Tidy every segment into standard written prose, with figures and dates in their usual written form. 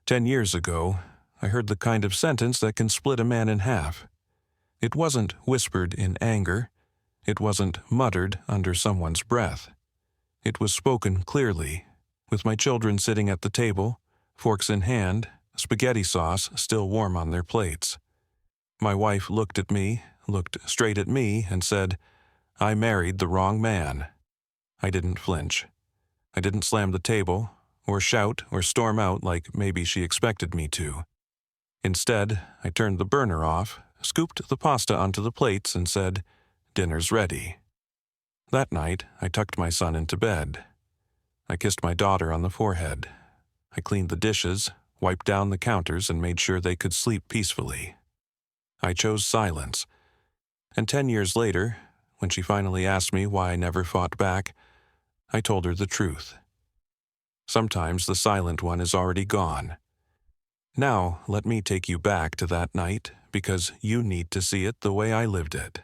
10 years ago, I heard the kind of sentence that can split a man in half. It wasn't whispered in anger. It wasn't muttered under someone's breath. It was spoken clearly, with my children sitting at the table, forks in hand, spaghetti sauce still warm on their plates. My wife looked straight at me, and said, "I married the wrong man." I didn't flinch. I didn't slam the table, or shout or storm out like maybe she expected me to. Instead, I turned the burner off, scooped the pasta onto the plates, and said, "Dinner's ready." That night, I tucked my son into bed. I kissed my daughter on the forehead. I cleaned the dishes, wiped down the counters, and made sure they could sleep peacefully. I chose silence. And 10 years later, when she finally asked me why I never fought back, I told her the truth. Sometimes the silent one is already gone. Now, let me take you back to that night, because you need to see it the way I lived it.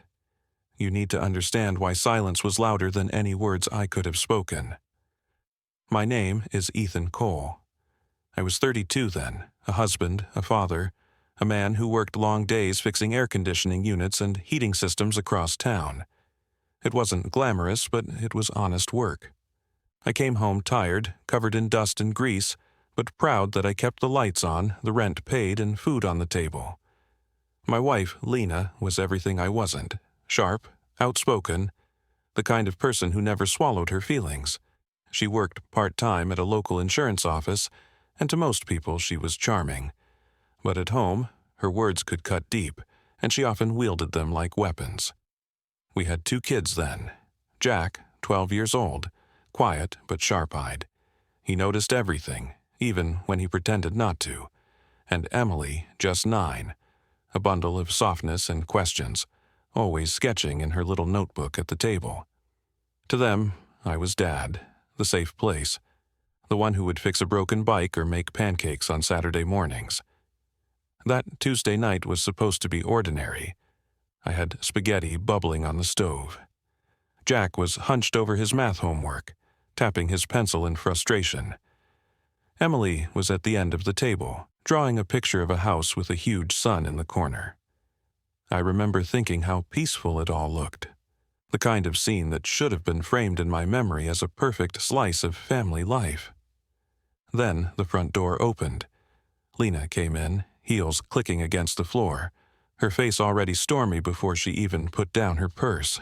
You need to understand why silence was louder than any words I could have spoken. My name is Ethan Cole. I was 32 then, a husband, a father, a man who worked long days fixing air conditioning units and heating systems across town. It wasn't glamorous, but it was honest work. I came home tired, covered in dust and grease, but proud that I kept the lights on, the rent paid, and food on the table. My wife, Lena, was everything I wasn't: sharp, outspoken, the kind of person who never swallowed her feelings. She worked part-time at a local insurance office, and to most people she was charming. But at home, her words could cut deep, and she often wielded them like weapons. We had 2 kids then. Jack, 12 years old, quiet but sharp-eyed. He noticed everything, even when he pretended not to. And Emily, just 9, a bundle of softness and questions, always sketching in her little notebook at the table. To them, I was Dad, the safe place, the one who would fix a broken bike or make pancakes on Saturday mornings. That Tuesday night was supposed to be ordinary. I had spaghetti bubbling on the stove. Jack was hunched over his math homework, tapping his pencil in frustration. Emily was at the end of the table, drawing a picture of a house with a huge sun in the corner. I remember thinking how peaceful it all looked, the kind of scene that should have been framed in my memory as a perfect slice of family life. Then the front door opened. Lena came in, heels clicking against the floor, her face already stormy before she even put down her purse.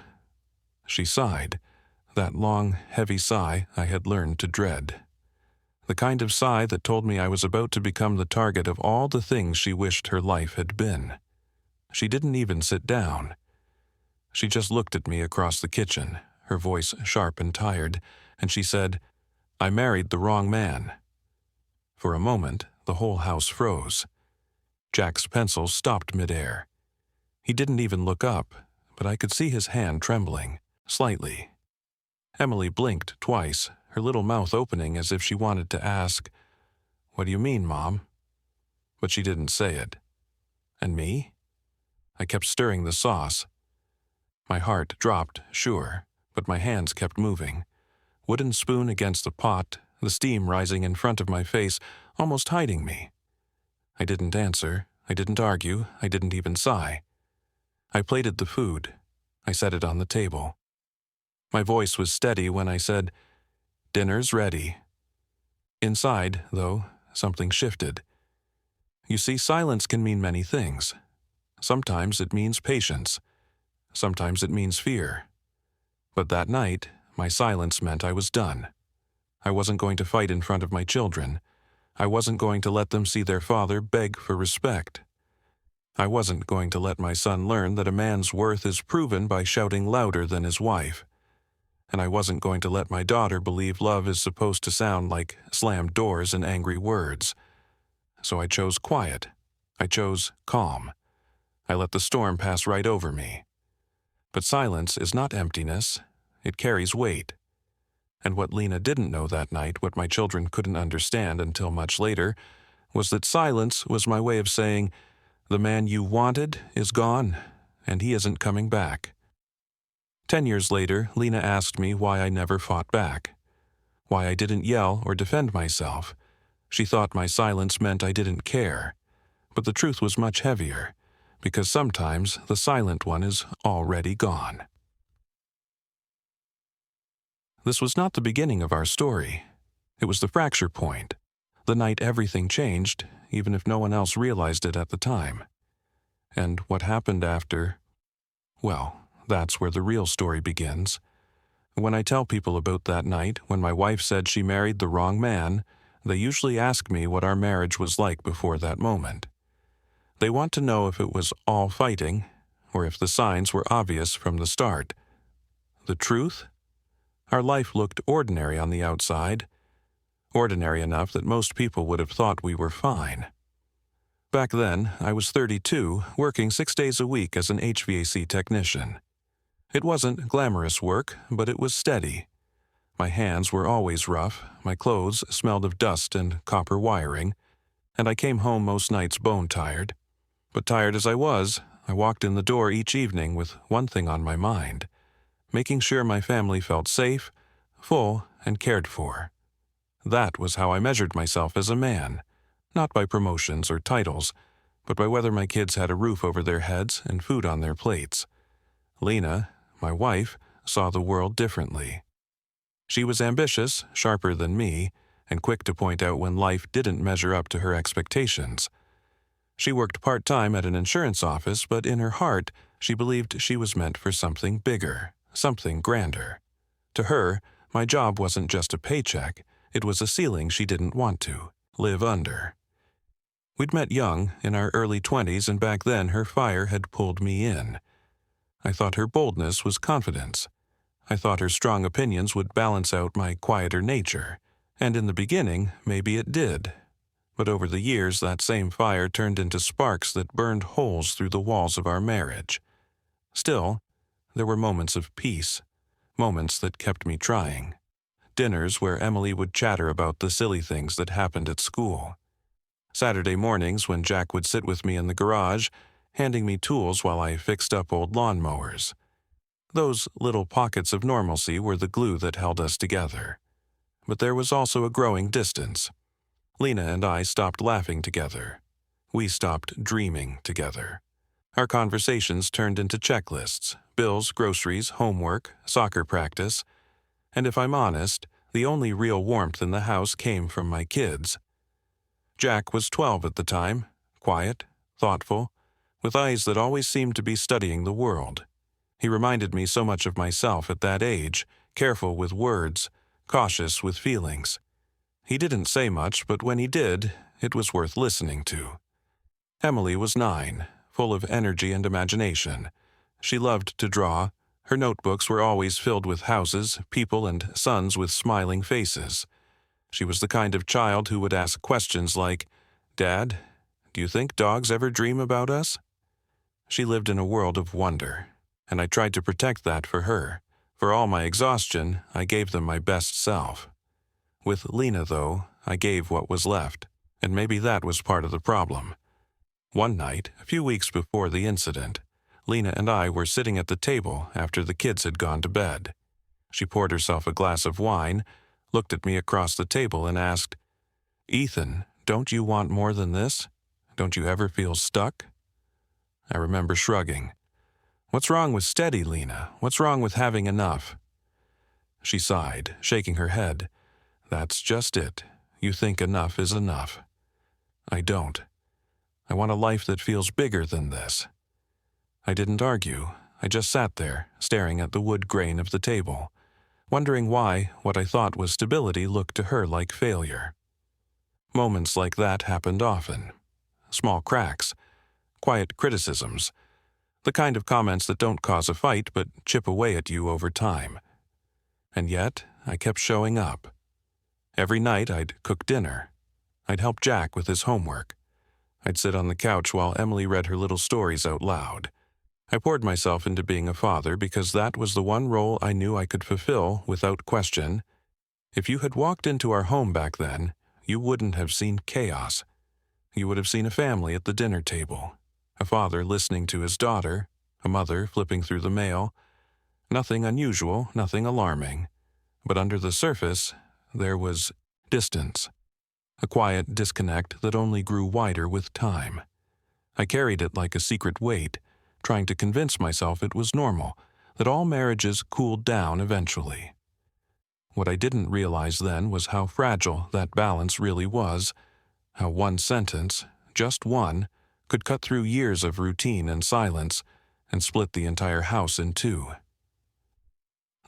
She sighed, that long, heavy sigh I had learned to dread. The kind of sigh that told me I was about to become the target of all the things she wished her life had been. She didn't even sit down. She just looked at me across the kitchen, her voice sharp and tired, and she said, "I married the wrong man." For a moment, the whole house froze. Jack's pencil stopped midair. He didn't even look up, but I could see his hand trembling, slightly. Emily blinked twice, her little mouth opening as if she wanted to ask, "What do you mean, Mom?" But she didn't say it. And me? I kept stirring the sauce. My heart dropped, sure, but my hands kept moving. Wooden spoon against the pot, the steam rising in front of my face, almost hiding me. I didn't answer, I didn't argue, I didn't even sigh. I plated the food. I set it on the table. My voice was steady when I said, "Dinner's ready." Inside, though, something shifted. You see, silence can mean many things. Sometimes it means patience. Sometimes it means fear. But that night, my silence meant I was done. I wasn't going to fight in front of my children. I wasn't going to let them see their father beg for respect. I wasn't going to let my son learn that a man's worth is proven by shouting louder than his wife. And I wasn't going to let my daughter believe love is supposed to sound like slammed doors and angry words. So I chose quiet. I chose calm. I let the storm pass right over me. But silence is not emptiness. It carries weight. And what Lena didn't know that night, what my children couldn't understand until much later, was that silence was my way of saying, "The man you wanted is gone, and he isn't coming back." 10 years later, Lena asked me why I never fought back, why I didn't yell or defend myself. She thought my silence meant I didn't care, but the truth was much heavier, because sometimes the silent one is already gone. This was not the beginning of our story. It was the fracture point, the night everything changed, even if no one else realized it at the time. And what happened after, well, that's where the real story begins. When I tell people about that night when my wife said she married the wrong man, they usually ask me what our marriage was like before that moment. They want to know if it was all fighting, or if the signs were obvious from the start. The truth? Our life looked ordinary on the outside, ordinary enough that most people would have thought we were fine. Back then, I was 32, working 6 days a week as an HVAC technician. It wasn't glamorous work, but it was steady. My hands were always rough, my clothes smelled of dust and copper wiring, and I came home most nights bone-tired. But tired as I was, I walked in the door each evening with one thing on my mind: making sure my family felt safe, full, and cared for. That was how I measured myself as a man, not by promotions or titles, but by whether my kids had a roof over their heads and food on their plates. Lena, my wife, saw the world differently. She was ambitious, sharper than me, and quick to point out when life didn't measure up to her expectations. She worked part-time at an insurance office, but in her heart, she believed she was meant for something bigger, something grander. To her, my job wasn't just a paycheck, it was a ceiling she didn't want to live under. We'd met young, in our early 20s, and back then her fire had pulled me in. I thought her boldness was confidence. I thought her strong opinions would balance out my quieter nature, and in the beginning, maybe it did. But over the years, that same fire turned into sparks that burned holes through the walls of our marriage. Still, there were moments of peace, moments that kept me trying. Dinners where Emily would chatter about the silly things that happened at school. Saturday mornings when Jack would sit with me in the garage, handing me tools while I fixed up old lawnmowers. Those little pockets of normalcy were the glue that held us together. But there was also a growing distance. Lena and I stopped laughing together. We stopped dreaming together. Our conversations turned into checklists: bills, groceries, homework, soccer practice. And if I'm honest, the only real warmth in the house came from my kids. Jack was 12 at the time, quiet, thoughtful, with eyes that always seemed to be studying the world. He reminded me so much of myself at that age, careful with words, cautious with feelings. He didn't say much, but when he did, it was worth listening to. Emily was 9, full of energy and imagination. She loved to draw. Her notebooks were always filled with houses, people, and sons with smiling faces. She was the kind of child who would ask questions like, "Dad, do you think dogs ever dream about us?" She lived in a world of wonder, and I tried to protect that for her. For all my exhaustion, I gave them my best self. With Lena, though, I gave what was left, and maybe that was part of the problem. One night, a few weeks before the incident, Lena and I were sitting at the table after the kids had gone to bed. She poured herself a glass of wine, looked at me across the table, and asked, "Ethan, don't you want more than this? Don't you ever feel stuck?" I remember shrugging. "What's wrong with steady, Lena? What's wrong with having enough?" She sighed, shaking her head. "That's just it. You think enough is enough. I don't. I want a life that feels bigger than this." I didn't argue. I just sat there, staring at the wood grain of the table, wondering why what I thought was stability looked to her like failure. Moments like that happened often. Small cracks, quiet criticisms, the kind of comments that don't cause a fight but chip away at you over time. And yet, I kept showing up. Every night I'd cook dinner. I'd help Jack with his homework. I'd sit on the couch while Emily read her little stories out loud. I poured myself into being a father because that was the one role I knew I could fulfill without question. If you had walked into our home back then, you wouldn't have seen chaos. You would have seen a family at the dinner table, a father listening to his daughter, a mother flipping through the mail. Nothing unusual, nothing alarming. But under the surface, there was distance. a quiet disconnect that only grew wider with time. I carried it like a secret weight, trying to convince myself it was normal, that all marriages cooled down eventually. What I didn't realize then was how fragile that balance really was, how one sentence, just one, could cut through years of routine and silence and split the entire house in two.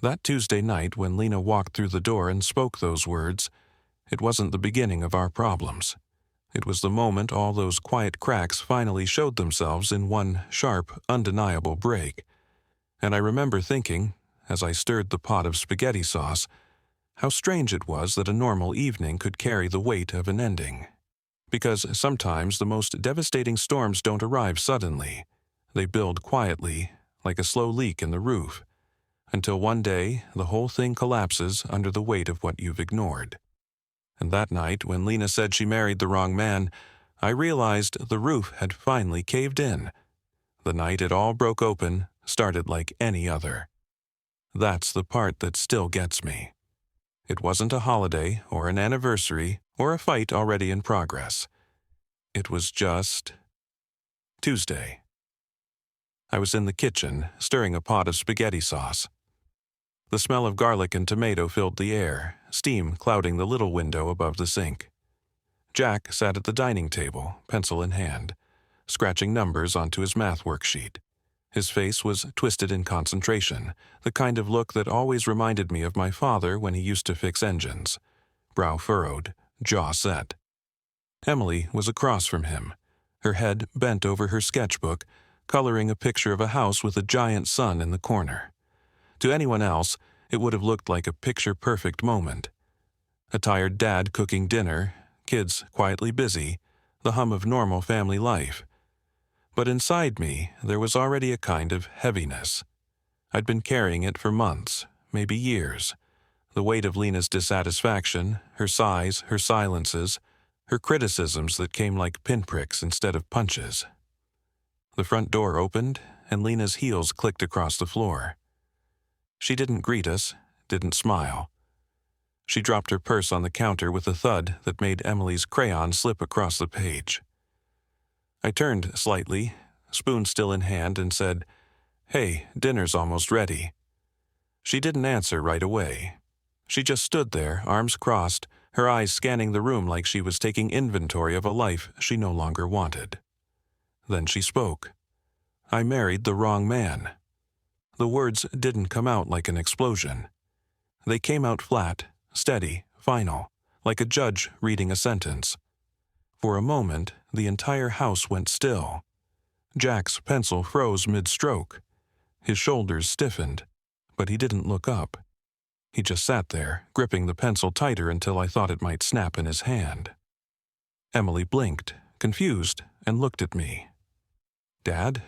That Tuesday night when Lena walked through the door and spoke those words, it wasn't the beginning of our problems. It was the moment all those quiet cracks finally showed themselves in one sharp, undeniable break. And I remember thinking, as I stirred the pot of spaghetti sauce, how strange it was that a normal evening could carry the weight of an ending. Because sometimes the most devastating storms don't arrive suddenly. They build quietly, like a slow leak in the roof, until one day the whole thing collapses under the weight of what you've ignored. And that night, when Lena said she married the wrong man, I realized the roof had finally caved in. The night it all broke open started like any other. That's the part that still gets me. It wasn't a holiday or an anniversary or a fight already in progress. It was just Tuesday. I was in the kitchen, stirring a pot of spaghetti sauce. The smell of garlic and tomato filled the air, steam clouding the little window above the sink. Jack sat at the dining table, pencil in hand, scratching numbers onto his math worksheet. His face was twisted in concentration, the kind of look that always reminded me of my father when he used to fix engines. Brow furrowed, jaw set. Emily was across from him, her head bent over her sketchbook, coloring a picture of a house with a giant sun in the corner. To anyone else, it would have looked like a picture-perfect moment. A tired dad cooking dinner, kids quietly busy, the hum of normal family life. But inside me, there was already a kind of heaviness. I'd been carrying it for months, maybe years. The weight of Lena's dissatisfaction, her sighs, her silences, her criticisms that came like pinpricks instead of punches. The front door opened, and Lena's heels clicked across the floor. She didn't greet us, didn't smile. She dropped her purse on the counter with a thud that made Emily's crayon slip across the page. I turned slightly, spoon still in hand, and said, "Hey, dinner's almost ready." She didn't answer right away. She just stood there, arms crossed, her eyes scanning the room like she was taking inventory of a life she no longer wanted. Then she spoke. "I married the wrong man." The words didn't come out like an explosion. They came out flat, steady, final, like a judge reading a sentence. For a moment, the entire house went still. Jack's pencil froze mid-stroke. His shoulders stiffened, but he didn't look up. He just sat there, gripping the pencil tighter until I thought it might snap in his hand. Emily blinked, confused, and looked at me. "Dad?"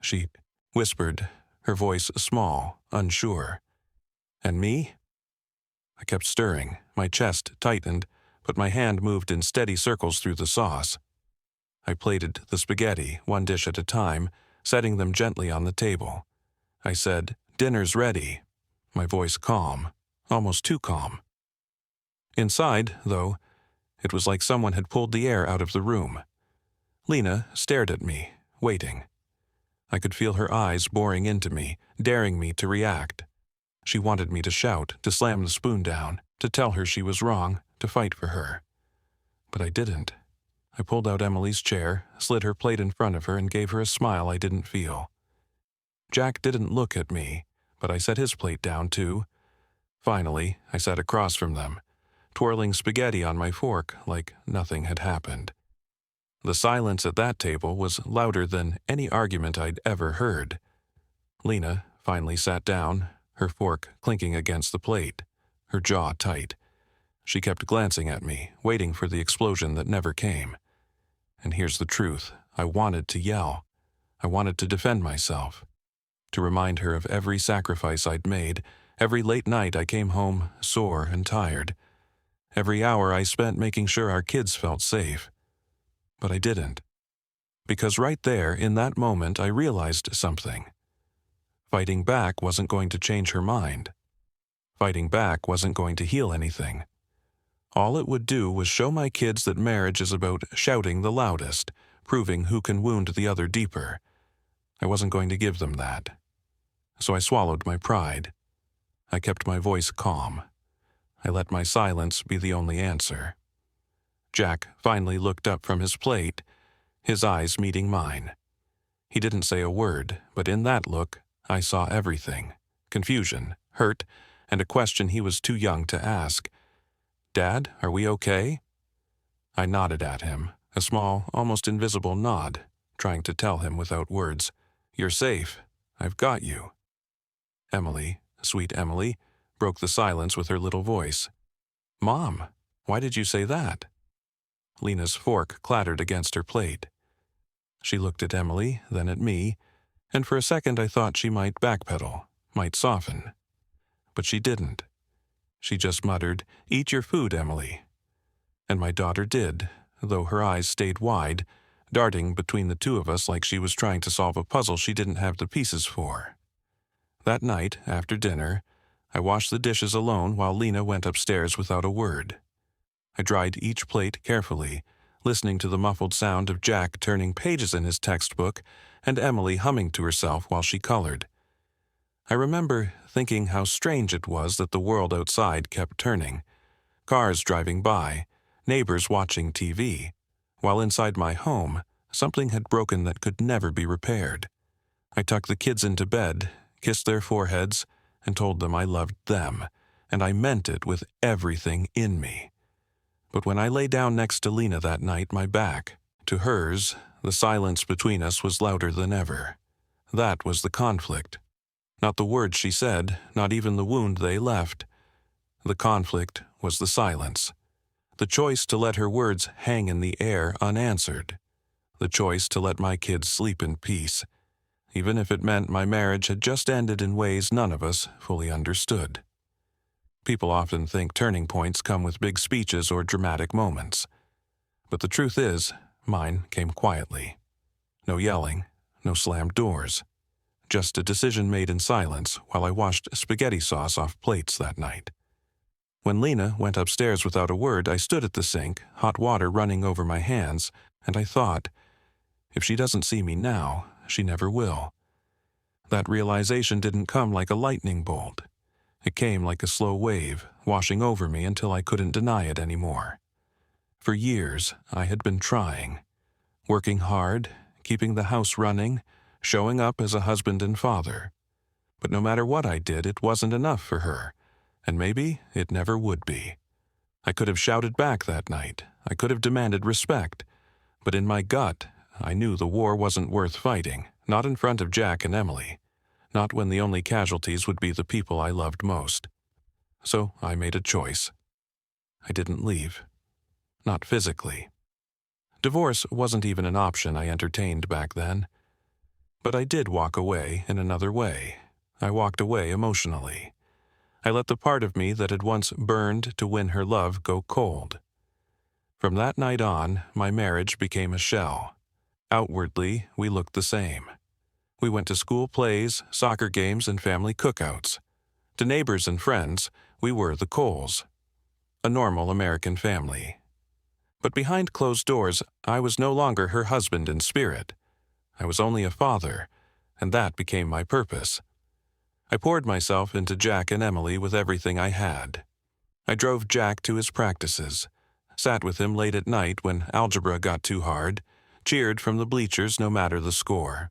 she whispered, her voice small, unsure. "And me?" I kept stirring, my chest tightened, but my hand moved in steady circles through the sauce. I plated the spaghetti, one dish at a time, setting them gently on the table. I said, "Dinner's ready," my voice calm, almost too calm. Inside, though, it was like someone had pulled the air out of the room. Lena stared at me, waiting. I could feel her eyes boring into me, daring me to react. She wanted me to shout, to slam the spoon down, to tell her she was wrong, to fight for her. But I didn't. I pulled out Emily's chair, slid her plate in front of her, and gave her a smile I didn't feel. Jack didn't look at me, but I set his plate down too. Finally, I sat across from them, twirling spaghetti on my fork like nothing had happened. The silence at that table was louder than any argument I'd ever heard. Lena finally sat down, her fork clinking against the plate, her jaw tight. She kept glancing at me, waiting for the explosion that never came. And here's the truth. I wanted to yell. I wanted to defend myself. To remind her of every sacrifice I'd made, every late night I came home sore and tired, every hour I spent making sure our kids felt safe. But I didn't. Because right there, in that moment, I realized something. Fighting back wasn't going to change her mind. Fighting back wasn't going to heal anything. All it would do was show my kids that marriage is about shouting the loudest, proving who can wound the other deeper. I wasn't going to give them that. So I swallowed my pride. I kept my voice calm. I let my silence be the only answer. Jack finally looked up from his plate, his eyes meeting mine. He didn't say a word, but in that look, I saw everything: confusion, hurt, and a question he was too young to ask. "Dad, are we okay?" I nodded at him, a small, almost invisible nod, trying to tell him without words, "You're safe. I've got you." Emily, sweet Emily, broke the silence with her little voice. "Mom, why did you say that?" Lena's fork clattered against her plate. She looked at Emily, then at me, and for a second I thought she might backpedal, might soften. But she didn't. She just muttered, "Eat your food, Emily." And my daughter did, though her eyes stayed wide, darting between the two of us like she was trying to solve a puzzle she didn't have the pieces for. That night, after dinner, I washed the dishes alone while Lena went upstairs without a word. I dried each plate carefully, listening to the muffled sound of Jack turning pages in his textbook and Emily humming to herself while she colored. I remember thinking how strange it was that the world outside kept turning, cars driving by, neighbors watching TV, while inside my home, something had broken that could never be repaired. I tucked the kids into bed, kissed their foreheads, and told them I loved them, and I meant it with everything in me. But when I lay down next to Lena that night, my back to hers, the silence between us was louder than ever. That was the conflict. Not the words she said, not even the wound they left. The conflict was the silence. The choice to let her words hang in the air unanswered. The choice to let my kids sleep in peace, even if it meant my marriage had just ended in ways none of us fully understood. People often think turning points come with big speeches or dramatic moments. But the truth is, mine came quietly. No yelling, no slammed doors. Just a decision made in silence while I washed spaghetti sauce off plates that night. When Lena went upstairs without a word, I stood at the sink, hot water running over my hands, and I thought, if she doesn't see me now, she never will. That realization didn't come like a lightning bolt. It came like a slow wave, washing over me until I couldn't deny it anymore. For years, I had been trying, working hard, keeping the house running, showing up as a husband and father. But no matter what I did, it wasn't enough for her, and maybe it never would be. I could have shouted back that night. I could have demanded respect. But in my gut, I knew the war wasn't worth fighting, not in front of Jack and Emily, not when the only casualties would be the people I loved most. So I made a choice. I didn't leave. Not physically. Divorce wasn't even an option I entertained back then. But I did walk away in another way. I walked away emotionally. I let the part of me that had once burned to win her love go cold. From that night on, my marriage became a shell. Outwardly, we looked the same. We went to school plays, soccer games, and family cookouts. To neighbors and friends, we were the Coles, a normal American family. But behind closed doors, I was no longer her husband in spirit. I was only a father, and that became my purpose. I poured myself into Jack and Emily with everything I had. I drove Jack to his practices, sat with him late at night when algebra got too hard, cheered from the bleachers no matter the score.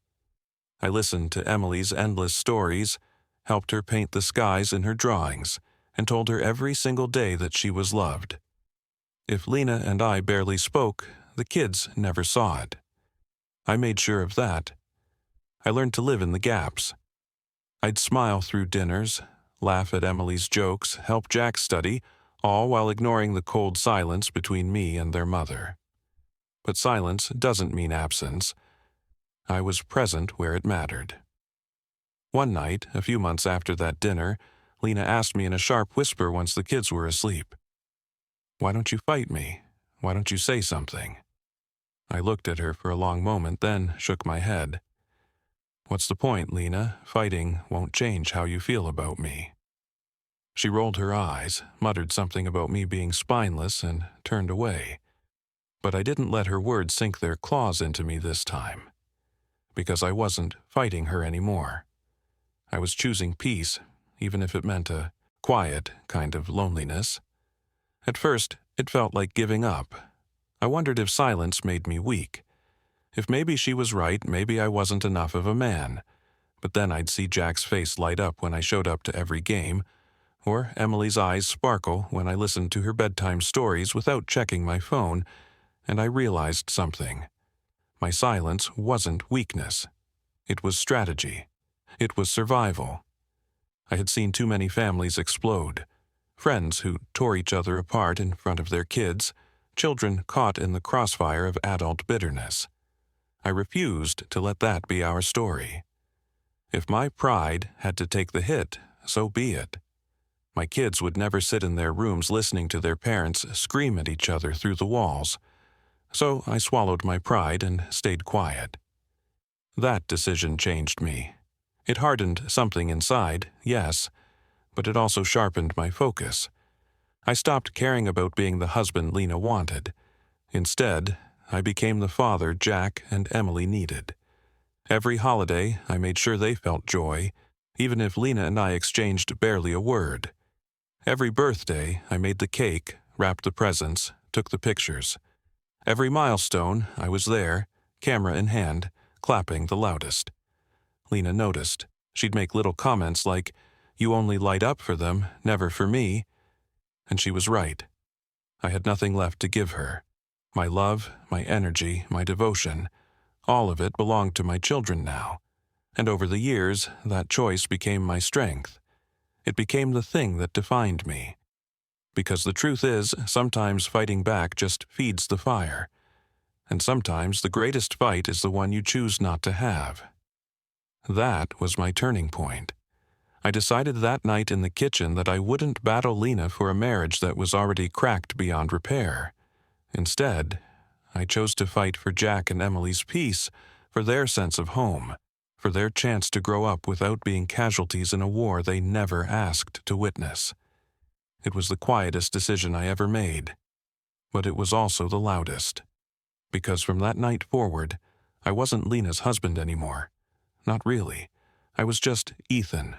I listened to Emily's endless stories, helped her paint the skies in her drawings, and told her every single day that she was loved. If Lena and I barely spoke, the kids never saw it. I made sure of that. I learned to live in the gaps. I'd smile through dinners, laugh at Emily's jokes, help Jack study, all while ignoring the cold silence between me and their mother. But silence doesn't mean absence. I was present where it mattered. One night, a few months after that dinner, Lena asked me in a sharp whisper once the kids were asleep, "Why don't you fight me? Why don't you say something?" I looked at her for a long moment, then shook my head. "What's the point, Lena? Fighting won't change how you feel about me." She rolled her eyes, muttered something about me being spineless, and turned away. But I didn't let her words sink their claws into me this time, because I wasn't fighting her anymore. I was choosing peace, even if it meant a quiet kind of loneliness. At first, it felt like giving up. I wondered if silence made me weak. If maybe she was right, maybe I wasn't enough of a man. But then I'd see Jack's face light up when I showed up to every game, or Emily's eyes sparkle when I listened to her bedtime stories without checking my phone, and I realized something. My silence wasn't weakness. It was strategy. It was survival. I had seen too many families explode. Friends who tore each other apart in front of their kids, children caught in the crossfire of adult bitterness. I refused to let that be our story. If my pride had to take the hit, so be it. My kids would never sit in their rooms listening to their parents scream at each other through the walls. So I swallowed my pride and stayed quiet. That decision changed me. It hardened something inside, yes, but it also sharpened my focus. I stopped caring about being the husband Lena wanted. Instead, I became the father Jack and Emily needed. Every holiday, I made sure they felt joy, even if Lena and I exchanged barely a word. Every birthday, I made the cake, wrapped the presents, took the pictures. Every milestone, I was there, camera in hand, clapping the loudest. Lena noticed. She'd make little comments like, "You only light up for them, never for me." And she was right. I had nothing left to give her. My love, my energy, my devotion, all of it belonged to my children now. And over the years, that choice became my strength. It became the thing that defined me. Because the truth is, sometimes fighting back just feeds the fire. And sometimes the greatest fight is the one you choose not to have. That was my turning point. I decided that night in the kitchen that I wouldn't battle Lena for a marriage that was already cracked beyond repair. Instead, I chose to fight for Jack and Emily's peace, for their sense of home, for their chance to grow up without being casualties in a war they never asked to witness. It was the quietest decision I ever made, but it was also the loudest. Because from that night forward, I wasn't Lena's husband anymore. Not really. I was just Ethan,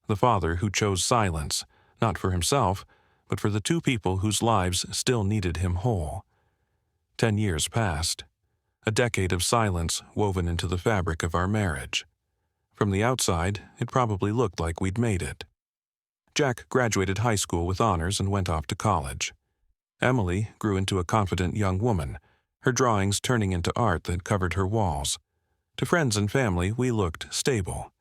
the father who chose silence, not for himself, but for the two people whose lives still needed him whole. 10 years passed, a decade of silence woven into the fabric of our marriage. From the outside, it probably looked like we'd made it. Jack graduated high school with honors and went off to college. Emily grew into a confident young woman, her drawings turning into art that covered her walls. To friends and family, we looked stable.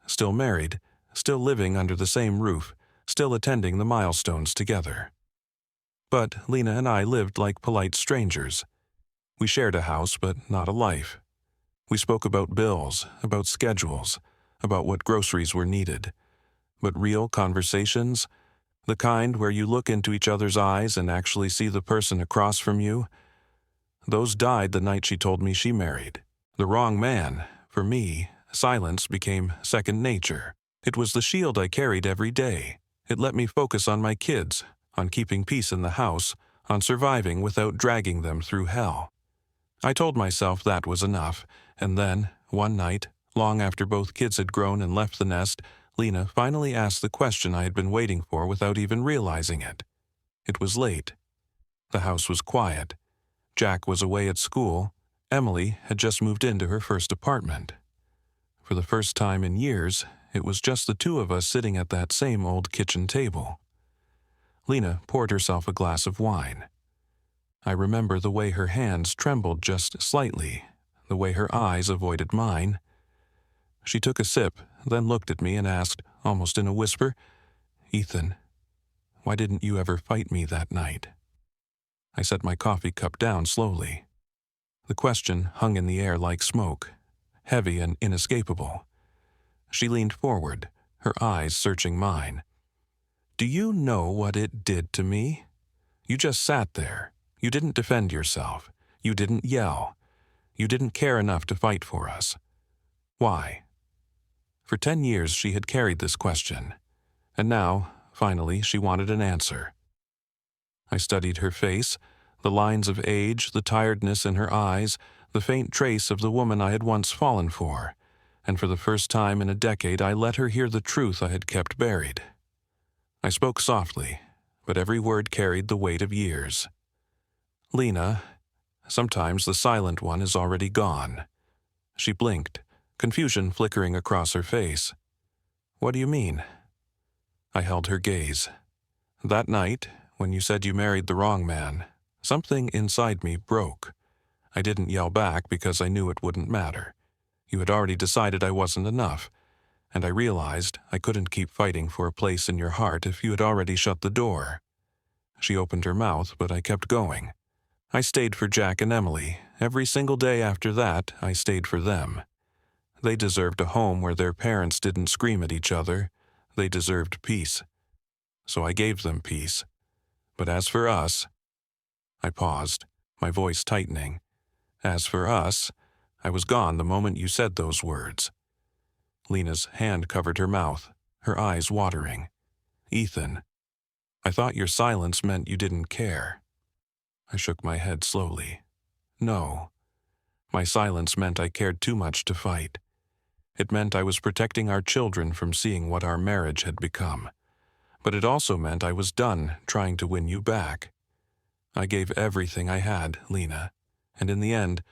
Still married, still living under the same roof, still attending the milestones together. But Lena and I lived like polite strangers. We shared a house, but not a life. We spoke about bills, about schedules, about what groceries were needed. But real conversations, the kind where you look into each other's eyes and actually see the person across from you, those died the night she told me she married. The wrong man. For me, silence became second nature. It was the shield I carried every day. It let me focus on my kids, on keeping peace in the house, on surviving without dragging them through hell. I told myself that was enough, and then, one night, long after both kids had grown and left the nest, Lena finally asked the question I had been waiting for without even realizing it. It was late. The house was quiet. Jack was away at school. Emily had just moved into her first apartment. For the first time in years, it was just the two of us sitting at that same old kitchen table. Lena poured herself a glass of wine. I remember the way her hands trembled just slightly, the way her eyes avoided mine. She took a sip, then looked at me and asked, almost in a whisper, "Ethan, why didn't you ever fight me that night?" I set my coffee cup down slowly. The question hung in the air like smoke, heavy and inescapable. She leaned forward, her eyes searching mine. "Do you know what it did to me? You just sat there. You didn't defend yourself. You didn't yell. You didn't care enough to fight for us. Why?" For 10 years she had carried this question, and now, Finally, she wanted an answer. I studied her face, the lines of age, the tiredness in her eyes, the faint trace of the woman I had once fallen for, and for the first time in a decade I let her hear the truth I had kept buried. I spoke softly, but every word carried the weight of years. Lena, sometimes the silent one is already gone. She blinked, confusion flickering across her face. What do you mean? I held her gaze. That night, when you said you married the wrong man, something inside me broke. I didn't yell back because I knew it wouldn't matter. You had already decided I wasn't enough, and I realized I couldn't keep fighting for a place in your heart if you had already shut the door. She opened her mouth, but I kept going. I stayed for Jack and Emily. Every single day after that, I stayed for them. They deserved a home where their parents didn't scream at each other. They deserved peace. So I gave them peace. But as for us, I paused, my voice tightening. As for us, I was gone the moment you said those words. Lena's hand covered her mouth, her eyes watering. Ethan, I thought your silence meant you didn't care. I shook my head slowly. No. My silence meant I cared too much to fight. It meant I was protecting our children from seeing what our marriage had become. But it also meant I was done trying to win you back. I gave everything I had, Lena, and in the end,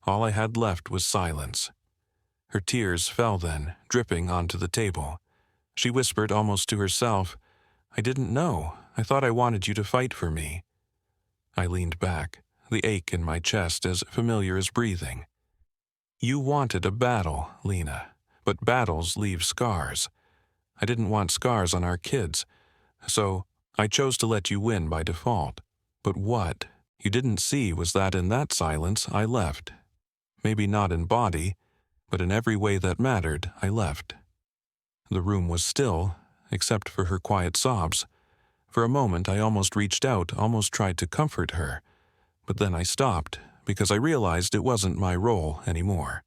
all I had left was silence. Her tears fell then, dripping onto the table. She whispered almost to herself, I didn't know. I thought I wanted you to fight for me. I leaned back, the ache in my chest as familiar as breathing. You wanted a battle, Lena, but battles leave scars. I didn't want scars on our kids, so I chose to let you win by default. But what you didn't see was that in that silence I left. Maybe not in body, but in every way that mattered, I left. The room was still, except for her quiet sobs. For a moment I almost reached out, almost tried to comfort her. But then I stopped, because I realized it wasn't my role anymore.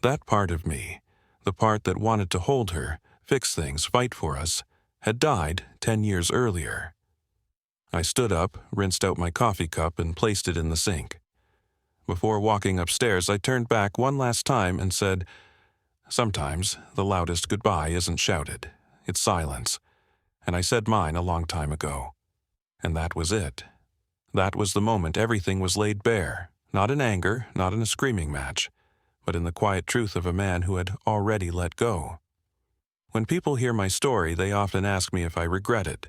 That part of me, the part that wanted to hold her, fix things, fight for us, had died 10 years earlier. I stood up, rinsed out my coffee cup, and placed it in the sink. Before walking upstairs, I turned back one last time and said, sometimes the loudest goodbye isn't shouted, it's silence. And I said mine a long time ago. And that was it. That was the moment everything was laid bare, not in anger, not in a screaming match, but in the quiet truth of a man who had already let go. When people hear my story, they often ask me if I regret it.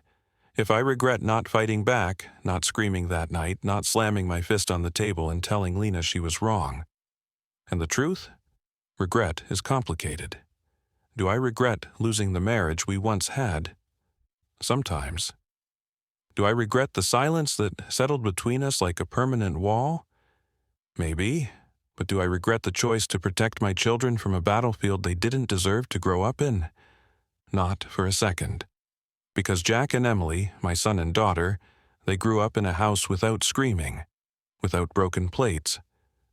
If I regret not fighting back, not screaming that night, not slamming my fist on the table and telling Lena she was wrong. And the truth? Regret is complicated. Do I regret losing the marriage we once had? Sometimes. Do I regret the silence that settled between us like a permanent wall? Maybe. But do I regret the choice to protect my children from a battlefield they didn't deserve to grow up in? Not for a second. Because Jack and Emily, my son and daughter, they grew up in a house without screaming, without broken plates,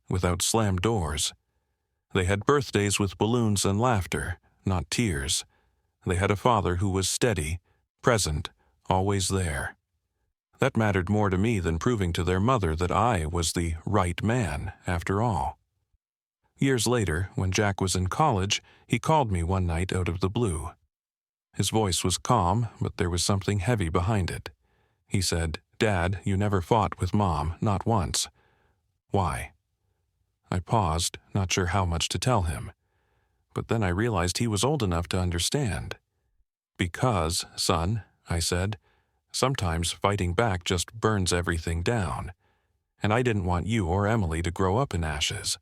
without slammed doors. They had birthdays with balloons and laughter, not tears. They had a father who was steady, present, always there. That mattered more to me than proving to their mother that I was the right man, after all. Years later, when Jack was in college, he called me one night out of the blue. His voice was calm, but there was something heavy behind it. He said, "Dad, you never fought with Mom, not once. Why?" I paused, not sure how much to tell him. But then I realized he was old enough to understand. "Because, son," I said, "sometimes fighting back just burns everything down. And I didn't want you or Emily to grow up in ashes."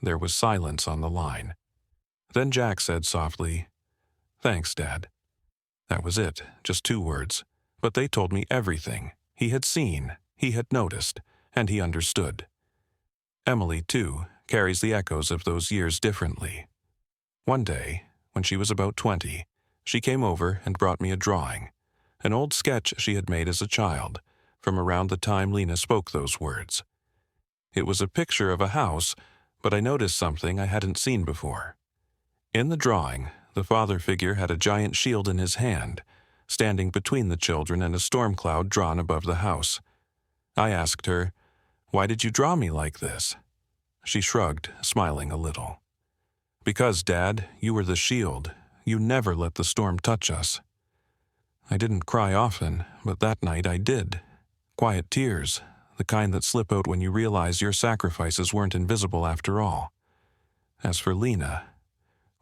There was silence on the line. Then Jack said softly, "Thanks, Dad." That was it, just 2 words. But they told me everything. He had seen, he had noticed, and he understood. Emily, too, carries the echoes of those years differently. One day, when she was about 20, she came over and brought me a drawing, an old sketch she had made as a child, from around the time Lena spoke those words. It was a picture of a house, but I noticed something I hadn't seen before. In the drawing, the father figure had a giant shield in his hand, standing between the children and a storm cloud drawn above the house. I asked her, "Why did you draw me like this?" She shrugged, smiling a little. "Because, Dad, you were the shield. You never let the storm touch us." I didn't cry often, but that night I did. Quiet tears, the kind that slip out when you realize your sacrifices weren't invisible after all. As for Lena,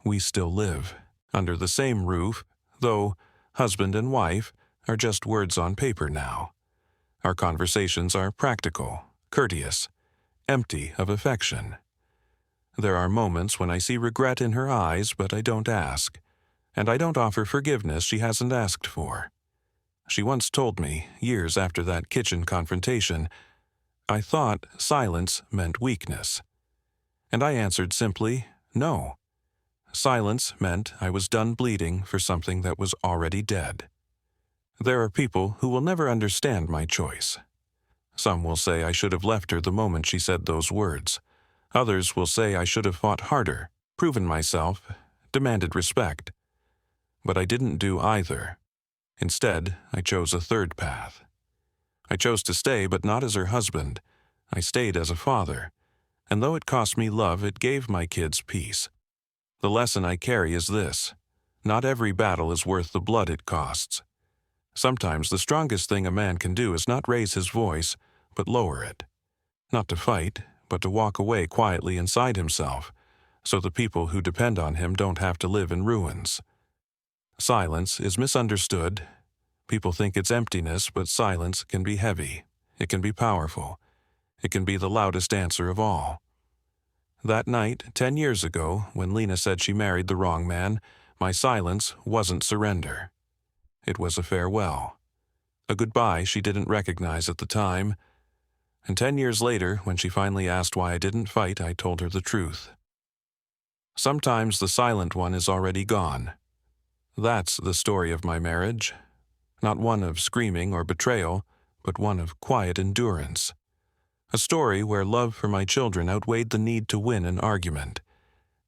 we still live, under the same roof, though husband and wife are just words on paper now. Our conversations are practical, courteous, empty of affection. There are moments when I see regret in her eyes, but I don't ask, and I don't offer forgiveness she hasn't asked for. She once told me, years after that kitchen confrontation, I thought silence meant weakness. And I answered simply, no. Silence meant I was done bleeding for something that was already dead. There are people who will never understand my choice. Some will say I should have left her the moment she said those words. Others will say I should have fought harder, proven myself, demanded respect. But I didn't do either. Instead, I chose a third path. I chose to stay, but not as her husband. I stayed as a father. And though it cost me love, it gave my kids peace. The lesson I carry is this: not every battle is worth the blood it costs. Sometimes the strongest thing a man can do is not raise his voice, but lower it. Not to fight, but to walk away quietly inside himself, so the people who depend on him don't have to live in ruins. Silence is misunderstood. People think it's emptiness, but silence can be heavy. It can be powerful. It can be the loudest answer of all. That night, 10 years ago, when Lena said she married the wrong man, my silence wasn't surrender. It was a farewell. A goodbye she didn't recognize at the time. And 10 years later, when she finally asked why I didn't fight, I told her the truth. Sometimes the silent one is already gone. That's the story of my marriage. Not one of screaming or betrayal, but one of quiet endurance. A story where love for my children outweighed the need to win an argument.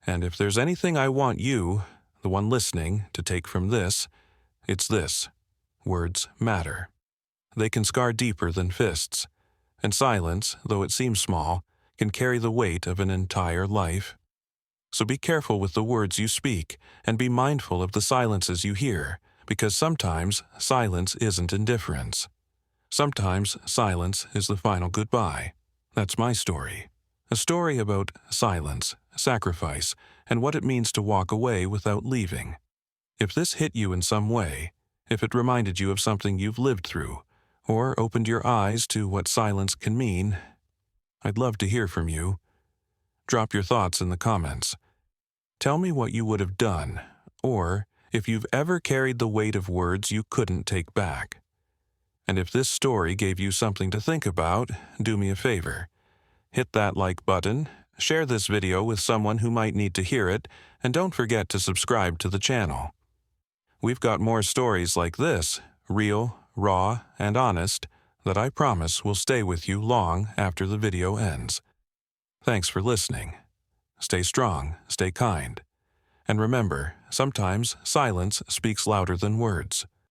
And if there's anything I want you, the one listening, to take from this, it's this: words matter. They can scar deeper than fists. And silence, though it seems small, can carry the weight of an entire life. So be careful with the words you speak, and be mindful of the silences you hear, because sometimes silence isn't indifference. Sometimes silence is the final goodbye. That's my story. A story about silence, sacrifice, and what it means to walk away without leaving. If this hit you in some way, if it reminded you of something you've lived through, or opened your eyes to what silence can mean, I'd love to hear from you. Drop your thoughts in the comments. Tell me what you would have done, or if you've ever carried the weight of words you couldn't take back. And if this story gave you something to think about, do me a favor. Hit that like button, share this video with someone who might need to hear it, and don't forget to subscribe to the channel. We've got more stories like this, real, raw, and honest, that I promise will stay with you long after the video ends. Thanks for listening. Stay strong, stay kind. And remember, sometimes silence speaks louder than words.